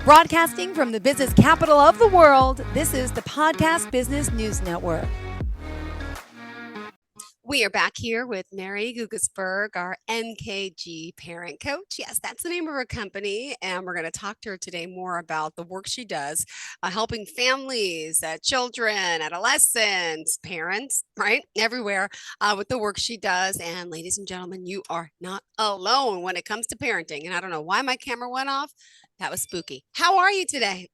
Broadcasting from the business capital of the world, this is the Podcast Business News Network. We are back here with Merri Guggisberg, our MKG parent coach. Yes, that's the name of her company. And we're going to talk to her today more about the work she does, helping families, children, adolescents, parents, right? Everywhere with the work she does. And ladies and gentlemen, you are not alone when it comes to parenting. And I don't know why my camera went off. That was spooky. How are you today?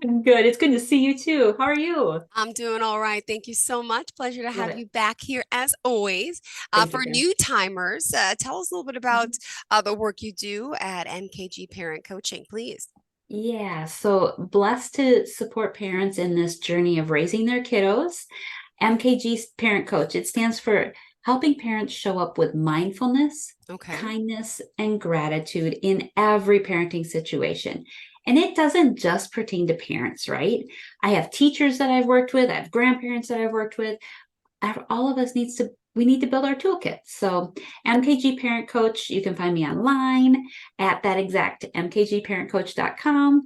I'm good. It's good to see you too. How are you? I'm doing all right. Thank you so much. Pleasure to have Good. you back here as always. Thank For you. new timers, tell us a little bit about the work you do at MKG Parent Coaching, please. Yeah, so blessed to support parents in this journey of raising their kiddos. MKG Parent Coach, it stands for helping parents show up with mindfulness, Okay. kindness, and gratitude in every parenting situation. And it doesn't just pertain to parents, right? I have teachers that I've worked with, I have grandparents that I've worked with. All of us we need to build our toolkit. So MKG Parent Coach, you can find me online at that exact mkgparentcoach.com,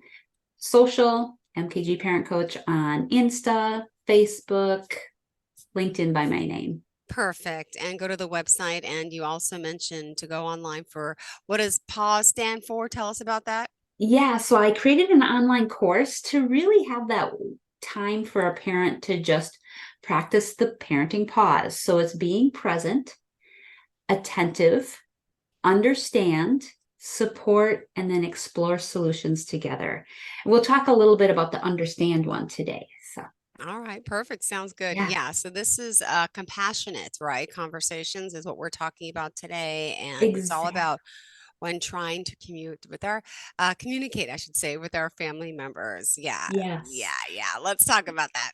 social MKG Parent Coach on Insta, Facebook, LinkedIn by my name. Perfect. And go to the website. And you also mentioned to go online for what does PAUSE stand for? Tell us about that. Yeah, so I created an online course to really have that time for a parent to just practice the parenting pause. So it's being present, attentive, understand, support, and then explore solutions together. We'll talk a little bit about the understand one today. So, All right, perfect. Sounds good. yeah, Yeah. So this is compassionate, right? Conversations is what we're talking about today. And it's all exactly. about when trying to communicate, I should say, with our family members. Yeah. Yeah. Yes. Yeah. Let's talk about that.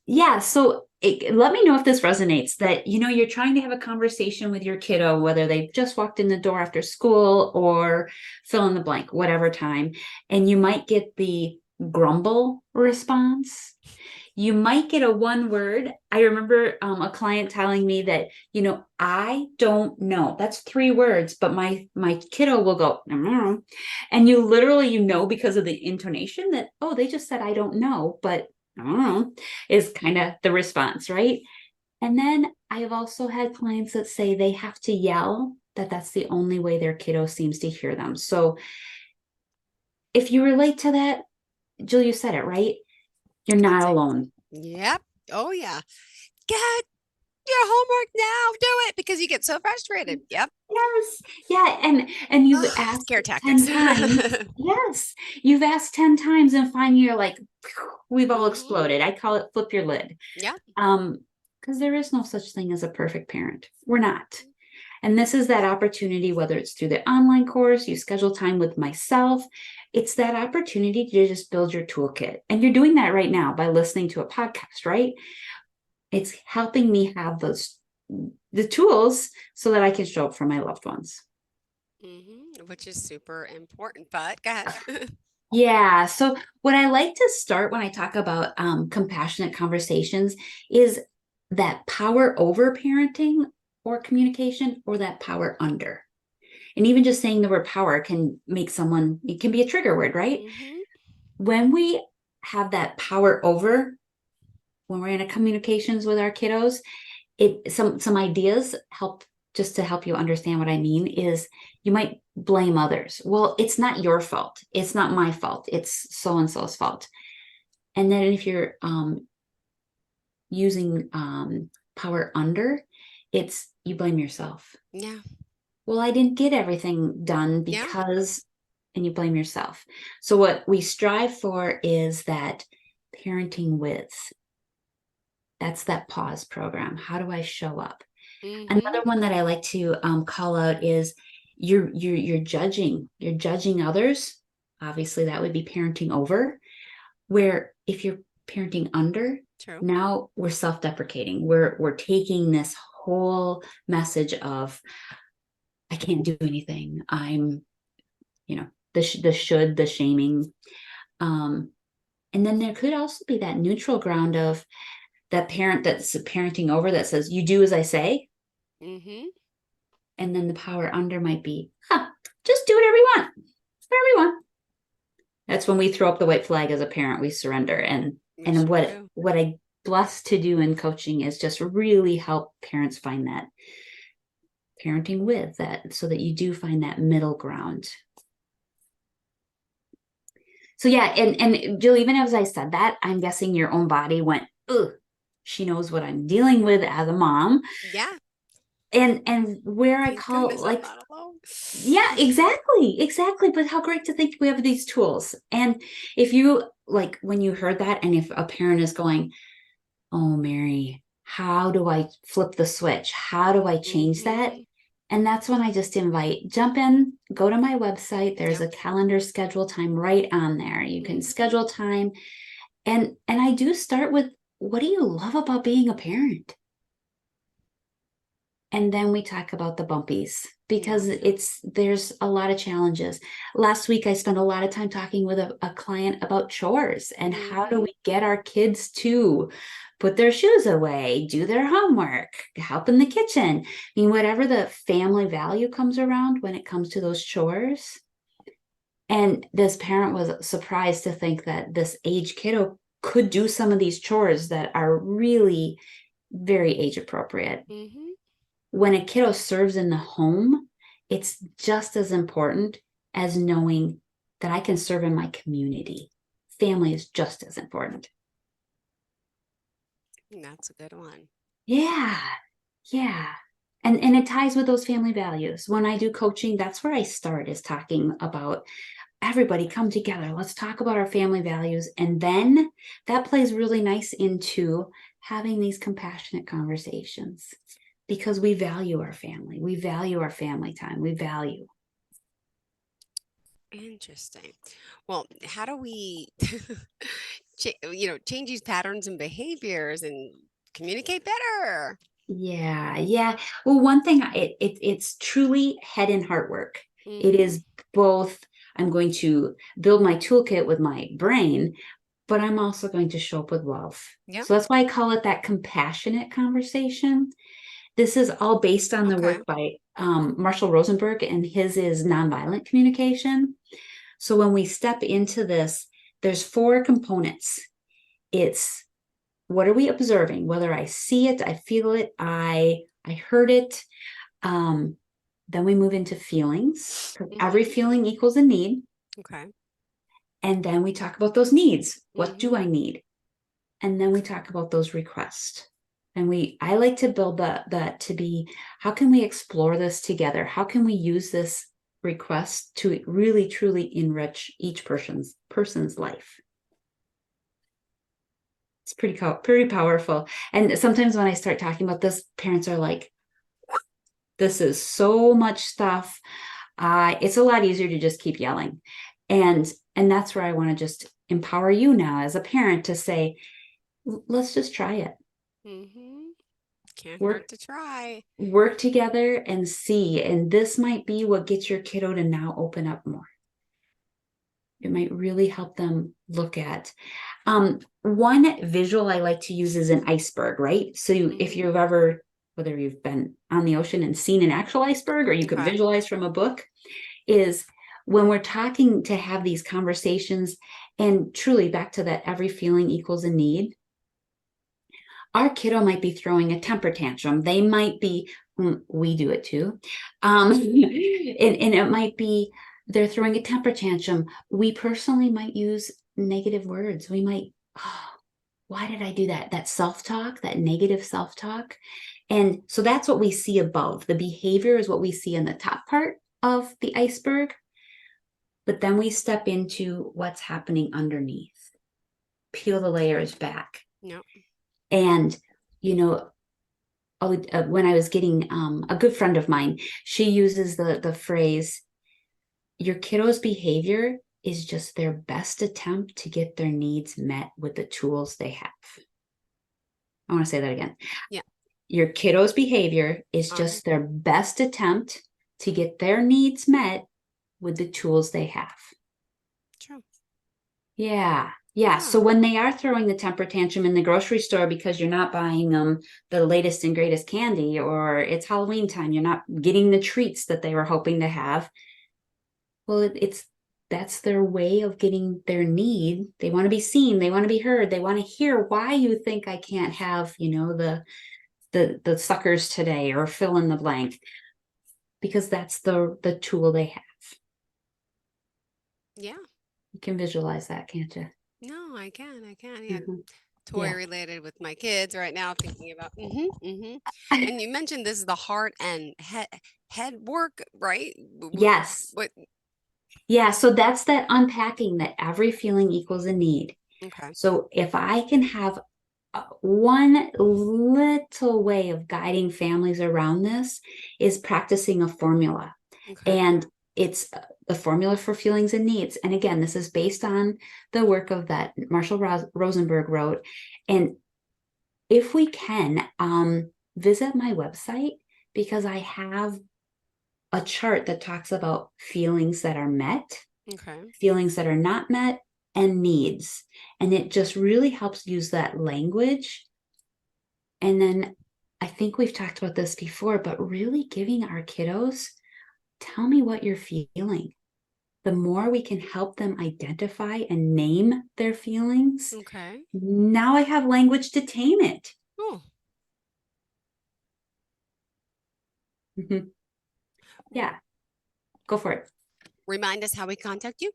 Yeah, so let me know if this resonates that you're trying to have a conversation with your kiddo, whether they've just walked in the door after school or fill in the blank, whatever time, and you might get the grumble response. You might get a one word. I remember a client telling me that, I don't know. That's 3 words, but my kiddo will go, "Mm." And you literally, because of the intonation that, oh, they just said, I don't know, but I don't know, is kind of the response, right? And then I have also had clients that say they have to yell, that's the only way their kiddo seems to hear them. So if you relate to that, Jill, you said it, right? You're not alone. Yep. Oh, yeah. Get your homework now. Do it because you get so frustrated. Yep. Yes. Yeah. And you've asked Scare 10 tactics. times. Yes. You've asked 10 times and finally you're like, we've all exploded. I call it flip your lid. Yeah. Because there is no such thing as a perfect parent. We're not. And this is that opportunity, whether it's through the online course, you schedule time with myself, it's that opportunity to just build your toolkit. And you're doing that right now by listening to a podcast, right? It's helping me have the tools so that I can show up for my loved ones. Which is super important, but go ahead. Yeah. So what I like to start when I talk about compassionate conversations is that power over parenting or communication or that power under. And even just saying the word power can make it can be a trigger word, right? When we have that power over, when we're in a communications with our kiddos, some ideas to help you understand what I mean is you might blame others. Well, it's not your fault. It's not my fault. It's so-and-so's fault. And then if you're using power under, it's you blame yourself. Yeah. Well, I didn't get everything done because, and you blame yourself. So what we strive for is that parenting with. That's that pause program. How do I show up? Another one that I like to call out is you're judging. You're judging others. Obviously, that would be parenting over. Where if you're parenting under, now we're self-deprecating. We're taking this whole message of I can't do anything. I'm, the should, the shaming. And then there could also be that neutral ground of that parent that's parenting over that says, you do as I say. And then the power under might be, just do whatever you want. Whatever you want. That's when we throw up the white flag as a parent, we surrender. And We sure what do. I bless to do in coaching is just really help parents find that parenting with that, so that you do find that middle ground. So yeah, and Jill, even as I said that, I'm guessing your own body went, ugh, she knows what I'm dealing with as a mom. Yeah. And where I Thank call, goodness I'm like, not alone. yeah, exactly. But how great to think we have these tools. And if you, like, when you heard that, and if a parent is going, oh, Merri, how do I flip the switch? How do I change that? Mhm. And that's when I just invite, jump in, go to my website. There's Yep. a calendar schedule time right on there. You can Mhm. schedule time. And I do start with, what do you love about being a parent? And then we talk about the bumpies, because Yeah. there's a lot of challenges. Last week, I spent a lot of time talking with a client about chores and how do Mhm. we get our kids to put their shoes away, do their homework, help in the kitchen. I mean, whatever the family value comes around when it comes to those chores. And this parent was surprised to think that this age kiddo could do some of these chores that are really very age appropriate. Mhm. When a kiddo serves in the home, it's just as important as knowing that I can serve in my community. Family is just as important. That's a good one. Yeah. Yeah. And it ties with those family values. When I do coaching, that's where I start, is talking about, everybody come together. Let's talk about our family values. And then that plays really nice into having these compassionate conversations, because we value our family. We value our family time. We value. Interesting. Well, how do we change these patterns and behaviors and communicate better? Yeah, yeah. Well, one thing, it's truly head and heart work. It Mhm. is both. I'm going to build my toolkit with my brain, but I'm also going to show up with love. Yep. So that's why I call it that compassionate conversation. This is all based on the Okay. work by Marshall Rosenberg, and his is nonviolent communication. So when we step into this, there's 4 components. It's, what are we observing? Whether I see it, I feel it, I heard it. Um, then we move into feelings. Every Mhm. feeling equals a need. Okay. And then we talk about those needs. What do Mhm. I need? And then we talk about those requests. And I like to build that to be, how can we explore this together? How can we use this request to really truly enrich each person's life? It's pretty powerful. And sometimes when I start talking about this, parents are like, this is so much stuff. It's a lot easier to just keep yelling. And that's where I want to just empower you now as a parent to say, let's just try it. Mhm. Can't hurt Work to try. work together and see. And this might be what gets your kiddo to now open up more. It might really help them look at. One visual I like to use is an iceberg, right? So if Mhm. you've ever, whether you've been on the ocean and seen an actual iceberg, or you could Okay. visualize from a book, is when we're talking to have these conversations, and truly back to that every feeling equals a need. Our kiddo might be throwing a temper tantrum. They might be, we do it too. And it might be, they're throwing a temper tantrum. We personally might use negative words. We might, oh, why did I do that? That self-talk, that negative self-talk. And so that's what we see above. The behavior is what we see in the top part of the iceberg. But then we step into what's happening underneath, peel the layers back. Yep. And, you know, when I was getting a good friend of mine, she uses the phrase, your kiddo's behavior is just their best attempt to get their needs met with the tools they have. I want to say that again. Yeah. Your kiddo's behavior is Uh-huh. just their best attempt to get their needs met with the tools they have. True. Yeah. Yeah. Yeah. So when they are throwing the temper tantrum in the grocery store because you're not buying them the latest and greatest candy, or it's Halloween time, you're not getting the treats that they were hoping to have. Well, it's that's their way of getting their need. They want to be seen. They want to be heard. They want to hear why you think I can't have, the suckers today, or fill in the blank, because that's the tool they have. Yeah. You can visualize that, can't you? No, I can. Yeah. Mm-hmm. Toy Yeah. related with my kids right now, thinking about. And you mentioned this is the heart and head work, right? Yes. What? Yeah. So that's that unpacking that every feeling equals a need. Okay. So if I can have one little way of guiding families around this is practicing a formula. Okay. And it's the formula for feelings and needs. And again, this is based on the work of that Marshall Rosenberg wrote. And if we can, visit my website, because I have a chart that talks about feelings that are met, Okay. feelings that are not met, and needs. And it just really helps use that language. And then I think we've talked about this before, but really giving our kiddos, tell me what you're feeling. The more we can help them identify and name their feelings, Okay. now I have language to tame it. Oh. Mm-hmm. Yeah, go for it. Remind us how we contact you.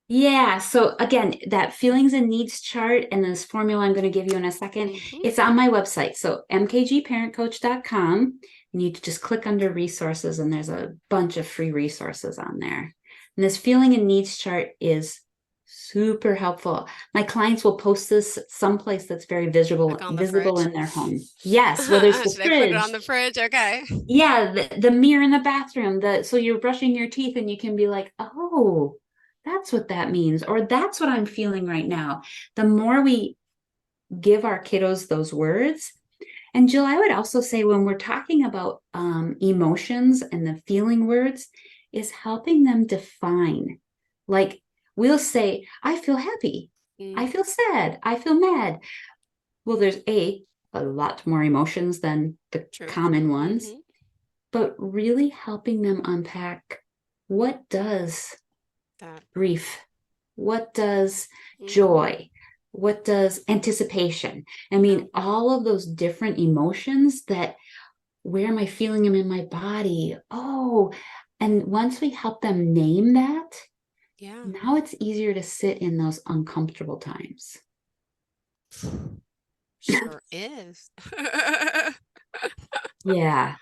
Yeah. So again, that feelings and needs chart and this formula I'm going to give you in a second, it's on my website. So mkgparentcoach.com, and you just click under resources, and there's a bunch of free resources on there. And this feeling and needs chart is super helpful. My clients will post this someplace that's very visible in their home. Yes, whether it's the Should fridge. I put it on the fridge? Okay. Yeah, the mirror in the bathroom. So you're brushing your teeth and you can be like, oh, that's what that means, or that's what I'm feeling right now. The more we give our kiddos those words. And Jill, I would also say, when we're talking about emotions and the feeling words, is helping them define. Like, we'll say, I feel happy, I feel sad, I feel mad. Well, there's a lot more emotions than the common ones, but really helping them unpack, what does grief, what does joy, what does anticipation? I mean, all of those different emotions, that, where am I feeling them in my body? Oh, and once we help them name that, now it's easier to sit in those uncomfortable times. Sure is. Yeah.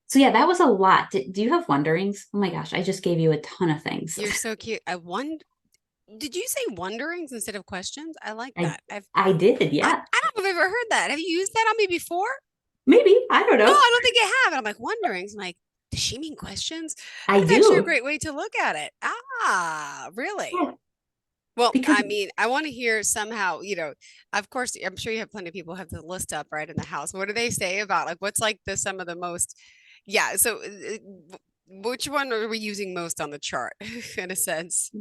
So yeah, that was a lot. Do you have wonderings? Oh my gosh, I just gave you a ton of things. You're so cute. Did you say wonderings instead of questions? I like I, that. I did, yeah. I don't know if I've ever heard that. Have you used that on me before? Maybe, I don't know. No, I don't think I have. And I'm like, wonderings. I'm like, does she mean questions? I That's do. actually a great way to look at it. Ah, really? Yeah. Well, Because I mean, I want to hear somehow, of course, I'm sure you have plenty of people have the list up right in the house. What do they say about, like, what's like some of the most, yeah. So which one are we using most on the chart in a sense?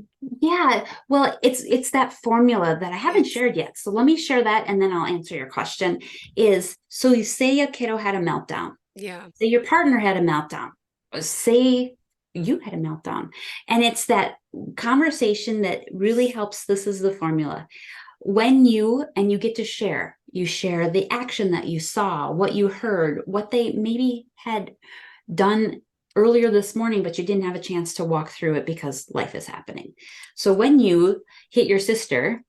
yeah, well, it's that formula that I haven't shared yet. So let me share that, and then I'll answer your question. So you say a kiddo had a meltdown. Yeah. Say your partner had a meltdown. Say you had a meltdown. And it's that conversation that really helps. This is the formula. When you get to share, you share the action that you saw, what you heard, what they maybe had done earlier this morning, but you didn't have a chance to walk through it because life is happening. So when you hit your sister,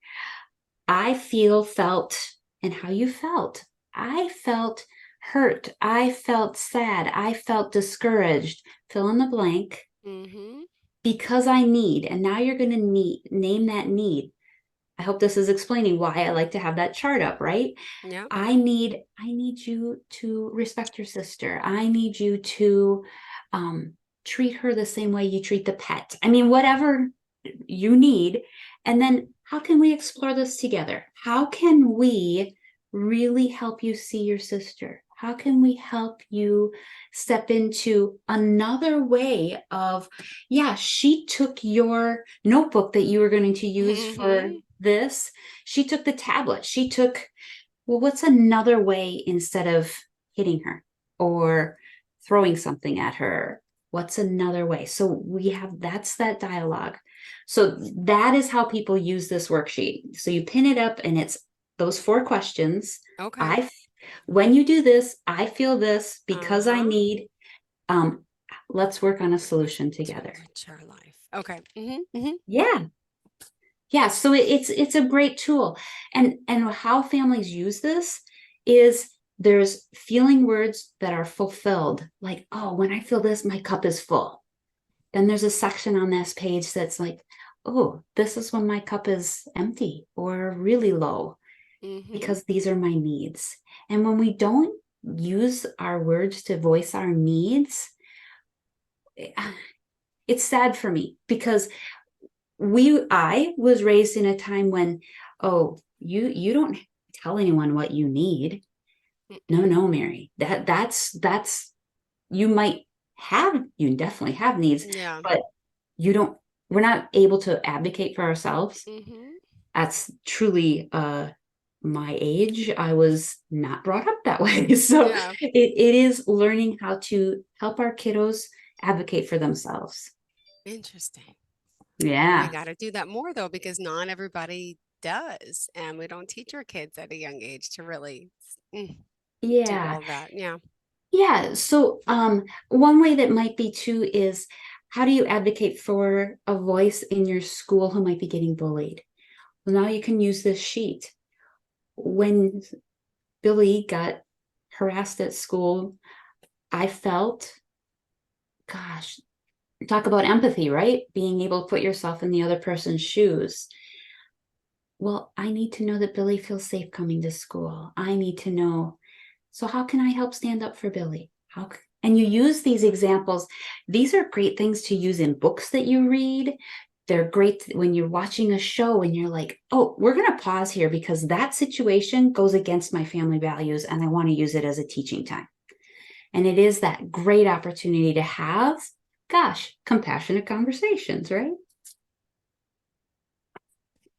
I felt, and how you felt. I felt hurt. I felt sad. I felt discouraged. Fill in the blank. Because I need, and now you're going to name that need. I hope this is explaining why I like to have that chart up, right? Yeah. I need you to respect your sister. I need you to treat her the same way you treat the pet. I mean, whatever you need. And then how can we explore this together? How can we really help you see your sister? How can we help you step into another way of, yeah, she took your notebook that you were going to use for this. She took the tablet. Well, what's another way instead of hitting her or throwing something at her What's another way? So that's that dialogue. So that is how people use this worksheet. So you pin it up and it's those 4 questions. Okay. When you do this, I feel this because I Uh-huh. need, let's work on a solution together. Enrich our life. Okay. Mm-hmm. Yeah. Yeah. So it's a great tool. And how families use this is there's feeling words that are fulfilled. Like, oh, when I feel this, my cup is full. Then there's a section on this page that's like, oh, this is when my cup is empty or really low, because these are my needs. And when we don't use our words to voice our needs, it's sad for me, because I was raised in a time when, oh, you don't tell anyone what you need. No, Merri, that's you definitely have needs, Yeah. but we're not able to advocate for ourselves. Mm-hmm. That's truly my age. I was not brought up that way. So Yeah. it is learning how to help our kiddos advocate for themselves. Interesting. We Yeah. got to do that more though, because not everybody does. And we don't teach our kids at a young age to really do Yeah. all that. Yeah. Yeah. So one way that might be too is, how do you advocate for a voice in your school who might be getting bullied? Well, now you can use this sheet. When Billy got harassed at school, I felt, gosh, talk about empathy, right? Being able to put yourself in the other person's shoes. Well, I need to know that Billy feels safe coming to school. I need to know. So how can I help stand up for Billy? And you use these examples. These are great things to use in books that you read. They're great when you're watching a show and you're like, oh, we're going to pause here because that situation goes against my family values and I want to use it as a teaching time. And it is that great opportunity to have, gosh, compassionate conversations, right?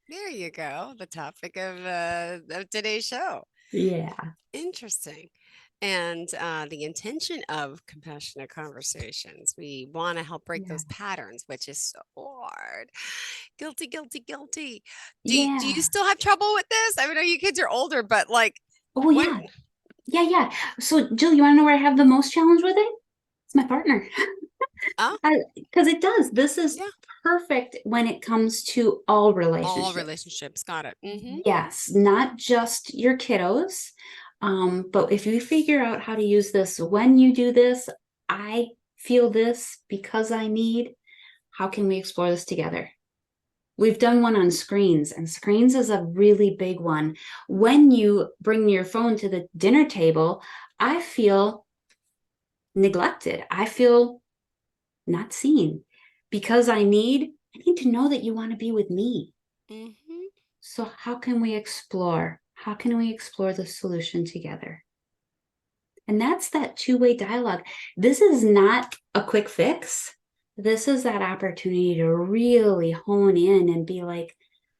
There you go. The topic of today's show. Yeah. Interesting. And the intention of compassionate conversations, we want to help break Yeah. those patterns, which is so hard. Guilty, guilty, guilty. Do you Yeah. still have trouble with this? I mean, I know you kids are older, but like Oh, when yeah. Yeah. So, Jill, you want to know where I have the most challenge with it? It's my partner. oh Because it does. This is yeah, perfect when it comes to all all relationships. relationships. Got it. Yes, not just your kiddos. But if you figure out how to use this, when you do this, I feel this because I need, how can we explore this together? We've done one on screens, and screens is a really big one. When you bring your phone to the dinner table, I feel neglected. I feel not seen, because I need to know that you want to be with me. Mm-hmm. So how can we explore? How can we explore the solution together? And that's that two-way dialogue. This is not a quick fix. This is that opportunity to really hone in and be like,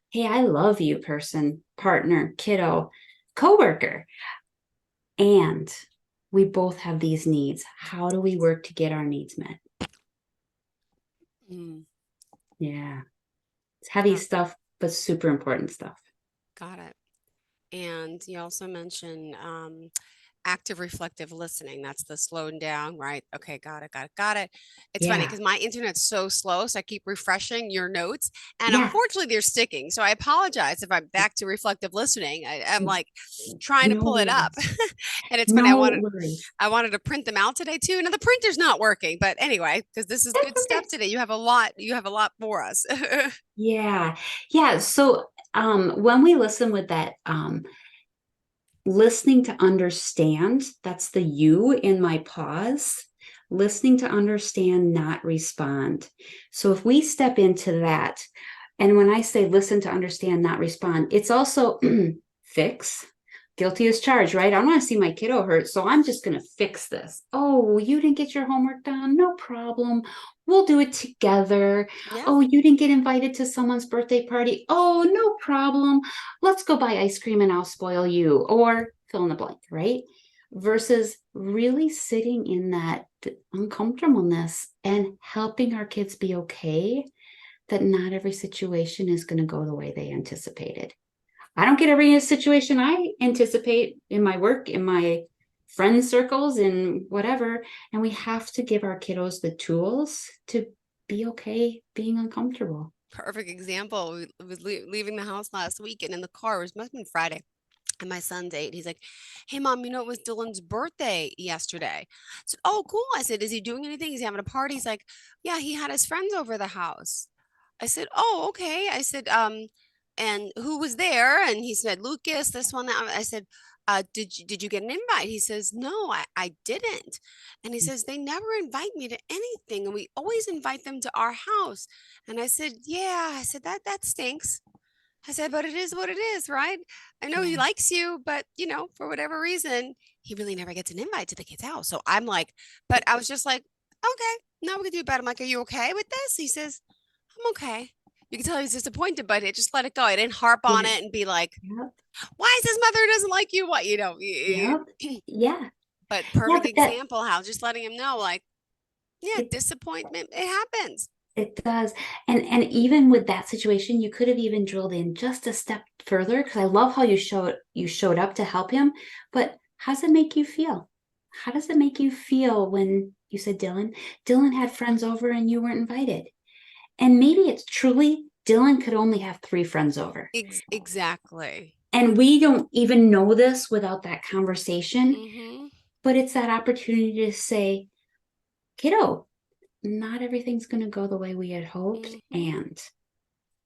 hey, I love you, person, partner, kiddo, coworker. And we both have these needs. How do we work to get our needs met? Mm, Yeah. It's heavy got, stuff, but super important stuff. got it. And you also mentioned active reflective listening. That's the slowing down, right? Okay, got it. It's funny Yeah. because my internet's so slow, so I keep refreshing your notes, and Yeah. unfortunately, they're sticking. So I apologize if I'm back to reflective listening. I'm like trying to No pull it up, worries. and it's funny. No worries. I wanted to print them out today too, and the printer's not working. But anyway, because this is That's good stuff okay. today. You have a lot. You have a lot for us. Yeah. Yeah. So when we listen with that, listening to understand, that's the you in my pause. Listening to understand, not respond. So if we step into that, and when I say listen to understand, not respond, it's also fix. Guilty as charged, right? I don't want to see my kiddo hurt, so I'm just going to fix this. Oh, you didn't get your homework done? No problem. We'll do it together. Yeah. Oh, you didn't get invited to someone's birthday party? Oh, no problem. Let's go buy ice cream and I'll spoil you, or fill in the blank, right? versus really sitting in that uncomfortableness and helping our kids be okay that not every situation is going to go the way they anticipated. I don't get every situation I anticipate in my work, in my friend circles, in whatever. And we have to give our kiddos the tools to be okay being uncomfortable. Perfect example. We was leaving the house last week, and in the car, it must have been Friday. And my son's 8. He's like, "Hey, mom, it was Dylan's birthday yesterday." I said, "Oh, cool." I said, "Is he doing anything? Is he having a party?" He's like, "Yeah, he had his friends over the house." I said, "Oh, okay." I said, "And who was there?" And he said, "Lucas, this one, that one." I said, did you get an invite?" He says, "No, I didn't." And he says, "They never invite me to anything, and we always invite them to our house." And I said, "Yeah." I said, that stinks." I said, "But it is what it is, right? I know he Yeah. likes you, but for whatever reason, he really never gets an invite to the kid's house." So I'm like, but I was just like, "Okay, now we can do better." I'm like, "Are you okay with this?" He says, "I'm okay." You can tell he's disappointed, but it just let it go. I didn't harp on Yeah. it and be like, Yep. "Why is his mother doesn't like you?" What, Yep. Yeah. but Yeah. perfect But that example how just letting him know, like, yeah, it disappointment, it happens. it does. And even with that situation, you could have even drilled in just a step further, because I love how you showed up to help him. But how does it make you feel? How does it make you feel when you said Dylan had friends over and you weren't invited? And maybe it's truly Dylan could only have 3 friends over. Exactly. And we don't even know this without that conversation, Mm-hmm. but it's that opportunity to say, kiddo, not everything's going to go the way we had hoped. Mm-hmm.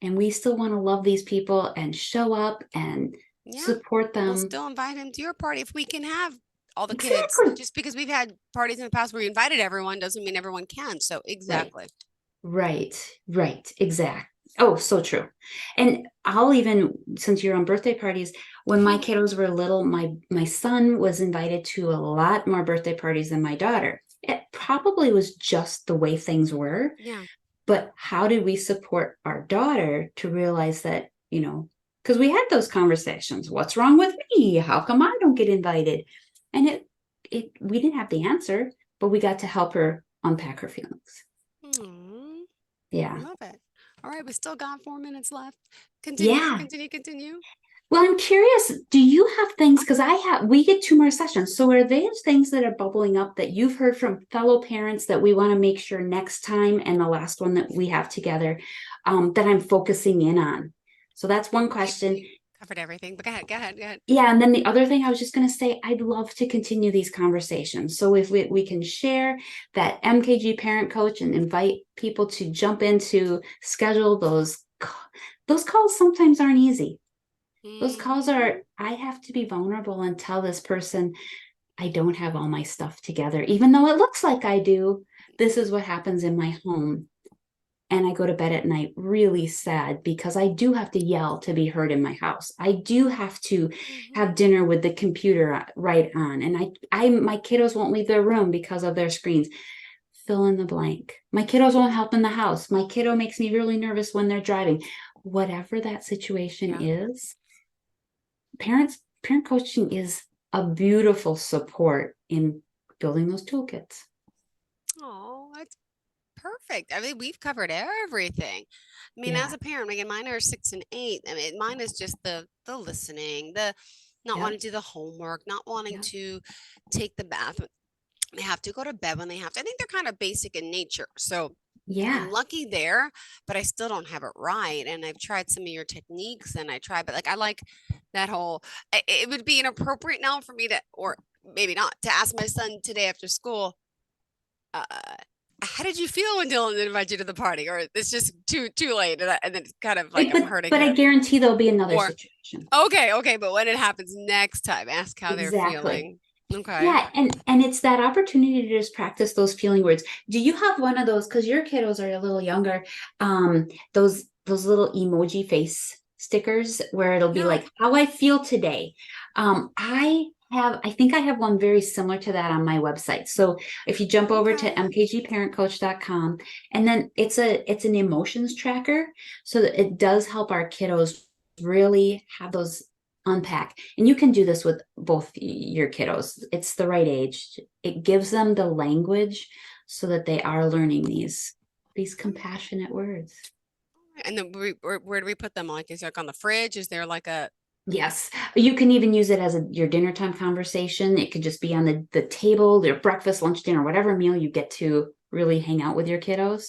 And we still want to love these people and show up and Yeah. support We'll them. still invite him to your party if we can have all the kids. Exactly. Just because we've had parties in the past where we invited everyone doesn't mean everyone can. So Right. exactly. Right. Exact. Oh, so true. And I'll even, since you're on birthday parties, when my kiddos were little, my son was invited to a lot more birthday parties than my daughter. It probably was just the way things were. Yeah. But how did we support our daughter to realize that, because we had those conversations. What's wrong with me? How come I don't get invited? And we didn't have the answer, but we got to help her unpack her feelings. Aw, Yeah. love it. All right, we still got 4 minutes left. Continue, Yeah. continue, continue. Well, I'm curious, do you have things, because we get 2 more sessions. So are there things that are bubbling up that you've heard from fellow parents that we want to make sure next time, and the last one that we have together, that I'm focusing in on? So that's one question. We covered everything, but go ahead, go ahead, go ahead. Yeah. And then the other thing I was just going to say, I'd love to continue these conversations. So if we can share that MKG parent coach and invite people to jump into schedule those calls sometimes aren't easy. Those calls Mhm. are, I have to be vulnerable and tell this person I don't have all my stuff together, even though it looks like I do. This is what happens in my home. And I go to bed at night really sad because I do have to yell to be heard in my house. I do have to have Mhm. dinner with the computer right on. And my kiddos won't leave their room because of their screens. Fill in the blank. My kiddos won't help in the house. My kiddo makes me really nervous when they're driving. Whatever that situation Yeah. is, parent coaching is a beautiful support in building those toolkits. Oh, that's perfect. I mean, we've covered everything. I mean, as Yeah. a parent, again, mine are 6 and 8. I mean, mine is just the listening, the not Yep. wanting to do the homework, not wanting Yep. to take the bath. They have to go to bed when they have to. I think they're kind of basic in nature. So I'm Yeah. lucky there, but I still don't have it right. And I've tried some of your techniques and but like I like that whole it would be inappropriate now for me to, or maybe not, to ask my son today after school, uh, how did you feel when Dylan invited you to the party? Or it's just too late, and then it's kind of like It- I'm but hurting but I him. guarantee there'll be another Or situation. okay, but when it happens next time, ask how they're Exactly. feeling. Okay. Yeah, and it's that opportunity to just practice those feeling words. Do you have one of those, because your kiddos are a little younger, those little emoji face stickers where it'll be No. like how I feel today? I think I have one very similar to that on my website. So if you jump over to Okay. mkgparentcoach.com, and then it's an emotions tracker, so that it does help our kiddos really have those unpack. And you can do this with both your kiddos. It's the right age. It gives them the language so that they are learning these compassionate words. And then where do we put them? Like, is it like on the fridge? Is there like a... Yes. You can even use it as your dinner time conversation. It could just be on the table, your breakfast, lunch, dinner, whatever meal you get to really hang out with your kiddos.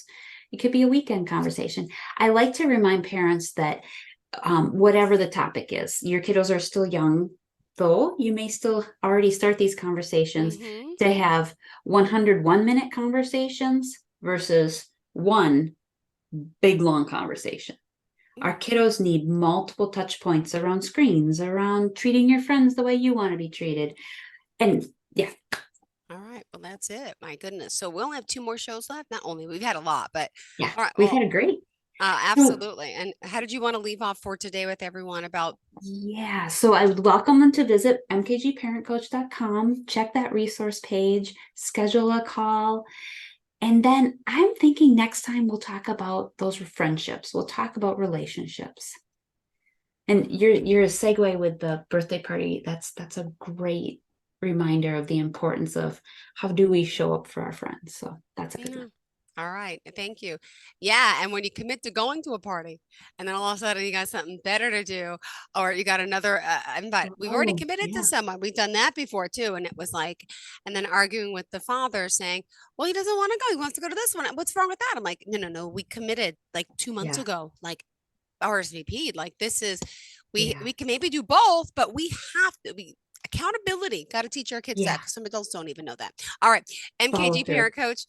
It could be a weekend conversation. I like to remind parents that whatever the topic is, your kiddos are still young, though you may still already start these conversations to have 101-minute conversations versus one big long conversation. Our kiddos need multiple touch points around screens, around treating your friends the way you want to be treated. And yeah. All right. Well, that's it. My goodness. So we only have 2 more shows left. Not only we've had a lot, but Yeah, all right, we've had a great. Absolutely. And how did you want to leave off for today with everyone about? Yeah, so I would welcome them to visit mkgparentcoach.com, check that resource page, schedule a call. And then I'm thinking next time we'll talk about those friendships. We'll talk about relationships. And you're a segue with the birthday party. That's a great reminder of the importance of how do we show up for our friends. So that's a good one. All right. Thank you. Yeah. And when you commit to going to a party and then all of a sudden you got something better to do, or you got another invite, we've already committed to someone. We've done that before too. And it was like, and then arguing with the father saying, well, he doesn't want to go. He wants to go to this one. What's wrong with that? I'm like, no. We committed like 2 months ago, like RSVP'd. Like this is, we can maybe do both, but we have to be accountability. Got to teach our kids that, because some adults don't even know that. All right. MKG parent coach,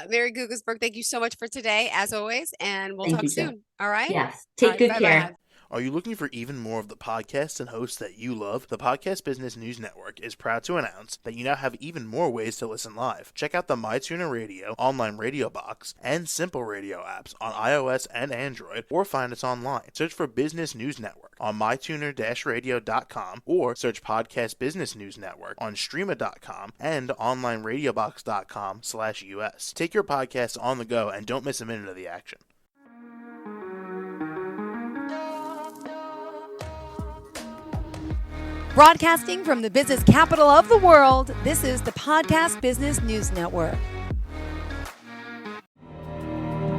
Merri Guggisberg, thank you so much for today, as always. And we'll talk soon. All right. Yes. Take good care. Are you looking for even more of the podcasts and hosts that you love? The Podcast Business News Network is proud to announce that you now have even more ways to listen live. Check out the MyTuner Radio, online radio box, and Simple Radio apps on iOS and Android, or find us online. Search for Business News Network on mytuner-radio.com, or search Podcast Business News Network on streama.com and onlineradiobox.com/US. Take your podcasts on the go and don't miss a minute of the action. Broadcasting from the business capital of the world, this is the Podcast Business News Network.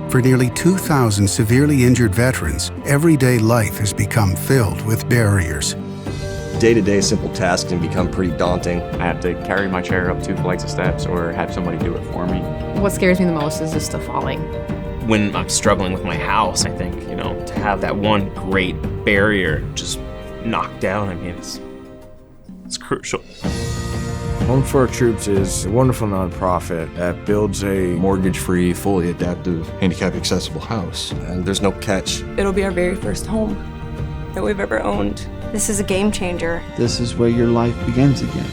For nearly 2,000 severely injured veterans, everyday life has become filled with barriers. Day-to-day simple tasks can become pretty daunting. I have to carry my chair up 2 flights of steps or have somebody do it for me. What scares me the most is just the falling. When I'm struggling with my house, I think, to have that one great barrier just knocked down, it's crucial. Home for Our Troops is a wonderful nonprofit that builds a mortgage-free, fully adaptive, handicap-accessible house. And there's no catch. It'll be our very first home that we've ever owned. This is a game changer. This is where your life begins again.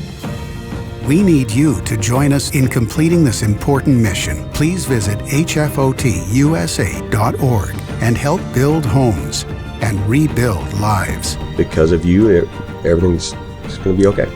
We need you to join us in completing this important mission. Please visit hfotusa.org and help build homes and rebuild lives. Because of you, everything's going to be okay.